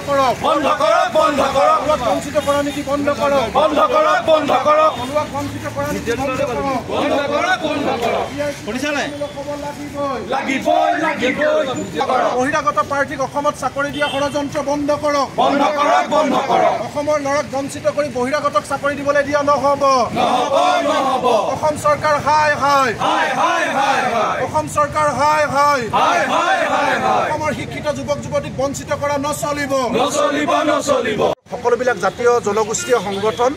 কৰক বন্ধ কৰক বন্ধ কৰক বঞ্চিত কৰা নীতি বন্ধ কৰক বন্ধ কৰক বন্ধ কৰক বঞ্চিত কৰা নীতি বন্ধ কৰক বন্ধ কৰক বন্ধ কৰক শুনিছা নাই লাগিবই লাগিবই বহিৰাগত প্ৰাৰ্থীক অসমত চাকৰি দিয়া ষড়যন্ত্ৰ বন্ধ কৰক বন্ধ কৰক বন্ধ কৰক অসমৰ ল'ৰাক বঞ্চিত কৰি বহিৰাগতক চাকৰি দিবলৈ দিয়া নহ'ব নহ'ব নহ'ব অসম চৰকাৰ হাই হাই হাই হাই হাই অসম চৰকাৰ হাই হাই হাই হাই হাই অসমৰ শিক্ষিত যুৱক যুৱতীক বঞ্চিত কৰা নচলিব নচলিব নচলিব সকলোবিলাক জাতীয় জনগোষ্ঠীয় সংগঠন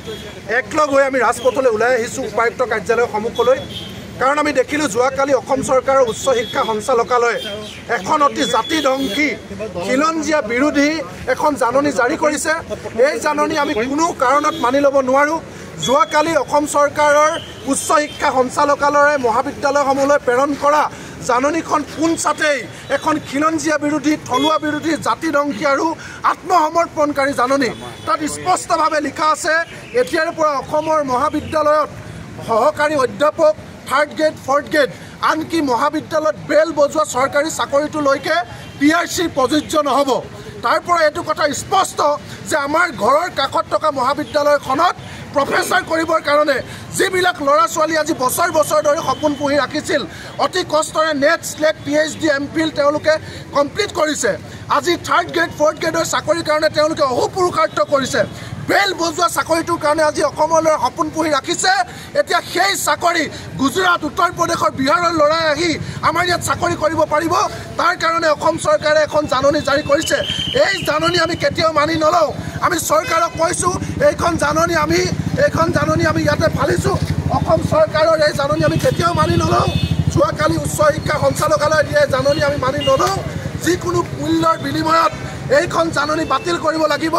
একলগ হৈ আমি ৰাজপথলৈ ওলাই আহিছোঁ উপায়ুক্ত কাৰ্যালয়ৰ সন্মুখলৈ কাৰণ আমি দেখিলোঁ যোৱাকালি অসম চৰকাৰৰ উচ্চ শিক্ষা সঞ্চালকালয়ে এখন অতি জাতিধ্বংসী খিলঞ্জীয়া বিৰোধী এখন জাননী জাৰি কৰিছে এই জাননী আমি কোনো কাৰণত মানি ল'ব নোৱাৰোঁ যোৱাকালি অসম চৰকাৰৰ উচ্চ শিক্ষা সঞ্চালকালয়ে মহাবিদ্যালয়সমূহলৈ প্ৰেৰণ কৰা জাননীখন পোনচাতেই এখন খিলঞ্জীয়া বিৰোধী থলুৱা বিৰোধী জাতিধ্বংসী আৰু আত্মসমৰ্পণকাৰী জাননী তাত স্পষ্টভাৱে লিখা আছে এতিয়াৰ পৰা অসমৰ মহাবিদ্যালয়ত সহকাৰী অধ্যাপক থাৰ্ড গ্ৰেড ফৰ্থ গ্ৰেড আনকি মহাবিদ্যালয়ত বেল বজোৱা চৰকাৰী চাকৰিটোলৈকে PRC প্ৰযোজ্য নহ'ব তাৰ পৰা এইটো কথা স্পষ্ট যে আমাৰ ঘৰৰ কাষত থকা মহাবিদ্যালয়খনত প্ৰফেচাৰ কৰিবৰ কাৰণে যিবিলাক ল'ৰা ছোৱালী আজি বছৰ বছৰ ধৰি সপোন পুহি ৰাখিছিল অতি কষ্টৰে নেট স্লেট PhD MPhil তেওঁলোকে কমপ্লিট কৰিছে আজি থাৰ্ড গ্ৰেড ফৰ্থ গ্ৰেডৰ চাকৰিৰ কাৰণে তেওঁলোকে অহোপুৰুষাৰ্থ কৰিছে বেল বজোৱা চাকৰিটোৰ কাৰণে আজি অসমলৈ সপোন পুহি ৰাখিছে এতিয়া সেই চাকৰি গুজৰাট উত্তৰ প্ৰদেশৰ বিহাৰৰ ল'ৰাই আহি আমাৰ ইয়াত চাকৰি কৰিব পাৰিব তাৰ কাৰণে অসম চৰকাৰে এখন জাননী জাৰি কৰিছে এই জাননী আমি কেতিয়াও মানি নলওঁ আমি চৰকাৰক কৈছোঁ এইখন জাননী আমি ইয়াতে ফালিছোঁ অসম চৰকাৰৰ এই জাননী আমি কেতিয়াও মানি নলওঁ যোৱাকালি উচ্চ শিক্ষা সঞ্চালকালয়ে দিয়া জাননী আমি মানি নলওঁ যিকোনো মূল্যৰ বিনিময়ত এইখন জাননী বাতিল কৰিব লাগিব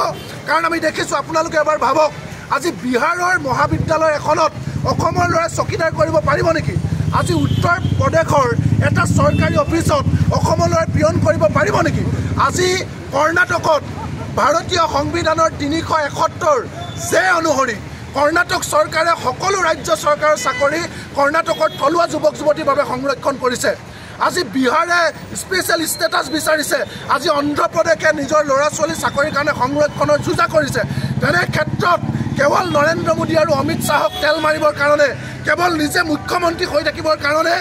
কাৰণ আমি দেখিছোঁ আপোনালোকে এবাৰ ভাবক আজি বিহাৰৰ মহাবিদ্যালয় এখনত অসমৰ ল'ৰাই চকীদাৰ কৰিব পাৰিব নেকি আজি উত্তৰ প্ৰদেশৰ এটা চৰকাৰী অফিচত অসমৰ ল'ৰাই পিয়ন কৰিব পাৰিব নেকি আজি কৰ্ণাটকত ভাৰতীয় সংবিধানৰ 371 যে অনুসৰি কৰ্ণাটক চৰকাৰে সকলো ৰাজ্য চৰকাৰৰ চাকৰি কৰ্ণাটকৰ থলুৱা যুৱক যুৱতীৰ বাবে সংৰক্ষণ কৰিছে আজি বিহাৰে স্পেচিয়েল ষ্টেটাছ বিচাৰিছে আজি অন্ধ্ৰপ্ৰদেশে নিজৰ ল'ৰা ছোৱালী চাকৰিৰ কাৰণে সংৰক্ষণৰ যুঁজা কৰিছে তেনে ক্ষেত্ৰত কেৱল নৰেন্দ্ৰ মোদী আৰু অমিত শ্বাহক তেল মাৰিবৰ কাৰণে কেৱল নিজে মুখ্যমন্ত্ৰী হৈ থাকিবৰ কাৰণে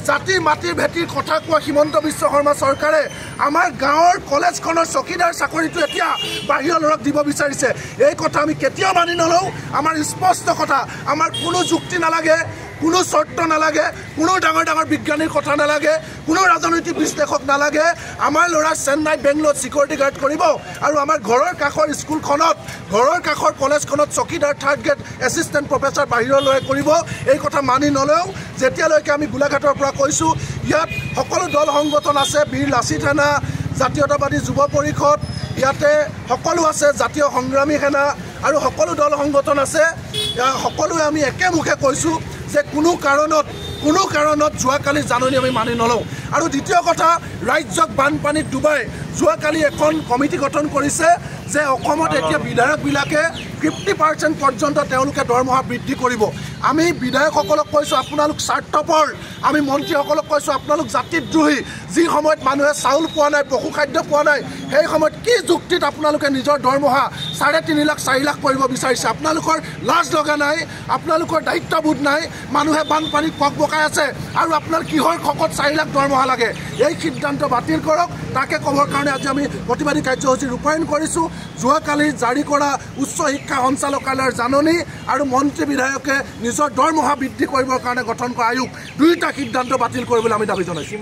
জাতি মাটিৰ ভেটিৰ কথা কোৱা হিমন্ত বিশ্ব শৰ্মা চৰকাৰে আমাৰ গাঁৱৰ কলেজখনৰ চকীদাৰ চাকৰিটো এতিয়া বাহিৰৰ ল'ৰাক দিব বিচাৰিছে এই কথা আমি কেতিয়াও মানি নলওঁ আমাৰ স্পষ্ট কথা আমাৰ কোনো যুক্তি নালাগে কোনো চৰ্ত নালাগে কোনো ডাঙৰ ডাঙৰ বিজ্ঞানীৰ কথা নালাগে কোনো ৰাজনৈতিক বিশ্লেষক নালাগে আমাৰ ল'ৰা চেন্নাই বেংগলোৰত সিকিউৰিটি গাৰ্ড কৰিব আৰু আমাৰ ঘৰৰ কাষৰ স্কুলখনত ঘৰৰ কাষৰ কলেজখনত চকীদাৰ থাৰ্ড গ্ৰেড এছিষ্টেণ্ট প্ৰফেচাৰ বাহিৰৰ ল'ৰাই কৰিব এই কথা মানি নলওঁ যেতিয়ালৈকে আমি গোলাঘাটৰ পৰা কৈছোঁ ইয়াত সকলো দল সংগঠন আছে বীৰ লাচিত সেনা জাতীয়তাবাদী যুৱ পৰিষদ ইয়াতে সকলো আছে জাতীয় সংগ্ৰামী সেনা আৰু সকলো দল সংগঠন আছে সকলোৱে আমি একেমুখে কৈছোঁ যে কোনো কাৰণত যোৱাকালি জাননী আমি মানি নলওঁ আৰু দ্বিতীয় কথা ৰাজ্যক বানপানীত ডুবাই যোৱাকালি এখন কমিটি গঠন কৰিছে যে অসমত এতিয়া বিধায়কবিলাকে 50% পৰ্যন্ত তেওঁলোকে দৰমহা বৃদ্ধি কৰিব আমি বিধায়কসকলক কৈছোঁ আপোনালোক স্বাৰ্থপৰ আমি মন্ত্ৰীসকলক কৈছোঁ আপোনালোক জাতিদ্ৰোহী যি সময়ত মানুহে চাউল পোৱা নাই পশুখাদ্য পোৱা নাই সেই সময়ত কি যুক্তিত আপোনালোকে নিজৰ দৰমহা 3.5 লাখ 4 লাখ কৰিব বিচাৰিছে আপোনালোকৰ লাজ লগা নাই আপোনালোকৰ দায়িত্ববোধ নাই মানুহে বানপানীত পকপকাই আছে আৰু আপোনাৰ কিহৰ খকত 4 লাখ দৰমহা লাগে এই সিদ্ধান্ত বাতিল কৰক তাকে ক'বৰ কাৰণে আজি আমি প্ৰতিবাদী কাৰ্যসূচী ৰূপায়ণ কৰিছোঁ যোৱাকালি জাৰি কৰা উচ্চ শিক্ষা সঞ্চালকালয়ৰ জাননী আৰু মন্ত্ৰী বিধায়কে নিজৰ দৰমহা বৃদ্ধি কৰিবৰ কাৰণে গঠন কৰা আয়োগ দুয়োটা সিদ্ধান্ত বাতিল কৰিবলৈ আমি দাবী জনাইছোঁ